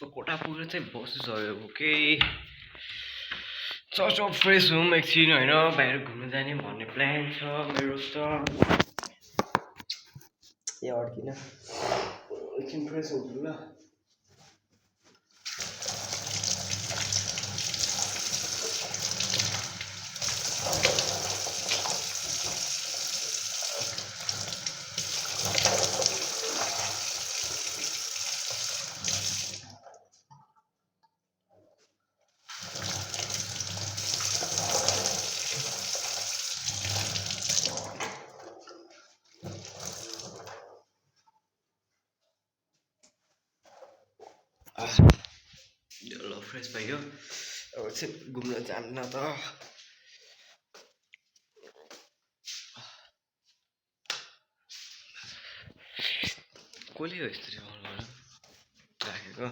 so कोटा पुगेर चाहिँ बसिसकेको केही चर्च अफ फ्रेस हुम एकछिन होइन बाहिर घुम्नु जाने भन्ने प्लान छ मेरो त यहाँ अड्किन एकछिन फ्रेस हुन्छु ल ल फ्रेस भयो अब चाहिँ घुम्न जान्न त कसले हो यस्तो राखेको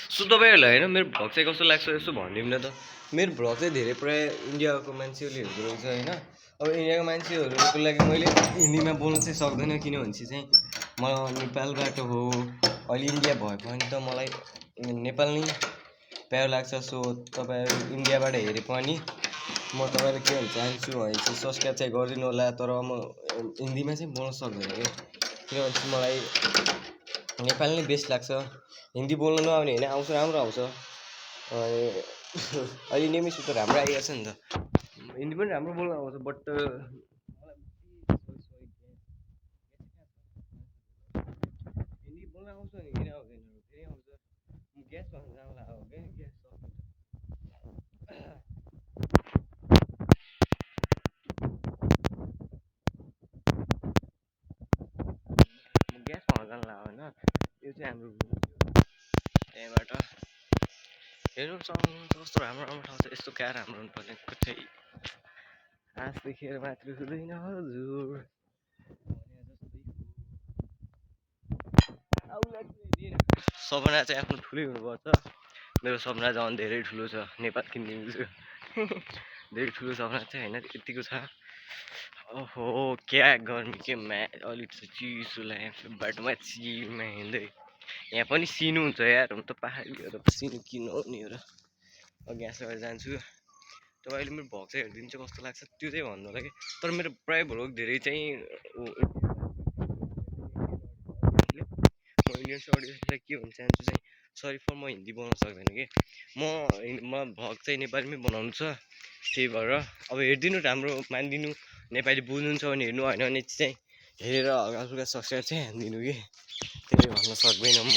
सो तपाईँहरूलाई होइन मेरो भ्लग चाहिँ कस्तो लाग्छ यसो भनिदिउँ न त मेरो भ्लग चाहिँ धेरै प्रायः इन्डियाको मान्छेहरूले हेर्दो रहेछ होइन अब इन्डियाको मान्छेहरूको लागि मैले हिन्दीमा बोल्नु चाहिँ सक्दैन किनभने चाहिँ म नेपालबाट हो अहिले इन्डिया भए पनि त मलाई नेपाल नै प्यारो लाग्छ सो तपाईँहरू इन्डियाबाट हेरे पनि म तपाईँलाई के भन्न चाहन्छु भने चाहिँ सब्सक्राइब चाहिँ गरिदिनु होला तर म हिन्दीमा चाहिँ बोल्न सक्दैन क्या किनभने चाहिँ मलाई नेपाली नै बेस्ट लाग्छ हिन्दी बोल्नु नआउने होइन आउँछ राम्रो आउँछ अहिले नेमिस त राम्रो आइरहेको छ नि त हिन्दी पनि राम्रो बोल्नु आउँछ बट हिन्दी बोल्नु आउँछ नि किन आउँदैन फेरि आउँछ ग्यास भन्न जाउँला हो क्या ग्यास ग्यास भन्न जाउँला होइन यो चाहिँ हाम्रो त्यहाँबाट हेर्नु सक्नुहुन्छ कस्तो राम्रो राम्रो ठाउँ छ यस्तो क्या राम्रो हुनुपर्ने कतै आँस देखेर मात्र हुँदैन हजुर सपना चाहिँ आफ्नो ठुलै हुनुपर्छ मेरो सपना झन् धेरै ठुलो छ नेपाल किनिदिन्छु धेरै ठुलो सपना चाहिँ होइन यतिको छ ओहो क्या गर्मी के अलिक चिसो लाग्यो बाटोमा चिलमा हिँड्दै यहाँ पनि सिनु हुन्छ यार हुन त पाहाडीहरू सिनु किन आउने हो र ग्यास लगाएर जान्छु तपाईँले मेरो भ्लग चाहिँ हेरिदिनु चाहिँ कस्तो लाग्छ त्यो चाहिँ भन्नु होला कि तर मेरो प्रायः भ्लग धेरै चाहिँ म इन्डियन्स अडियन्सलाई के भन्न चाहन्छु चाहिँ सरी फर म हिन्दी बोल्न सक्दैन कि म भ्लग चाहिँ नेपालीमै बनाउनु छ त्यही भएर अब हेरिदिनु राम्रो मानिदिनु नेपाली बुझ्नुहुन्छ भने हेर्नु होइन भने चाहिँ हेरेर हल्का फुल्का सब्सक्राइब चाहिँ हानिदिनु कि त्यही भन्न सक्दैन म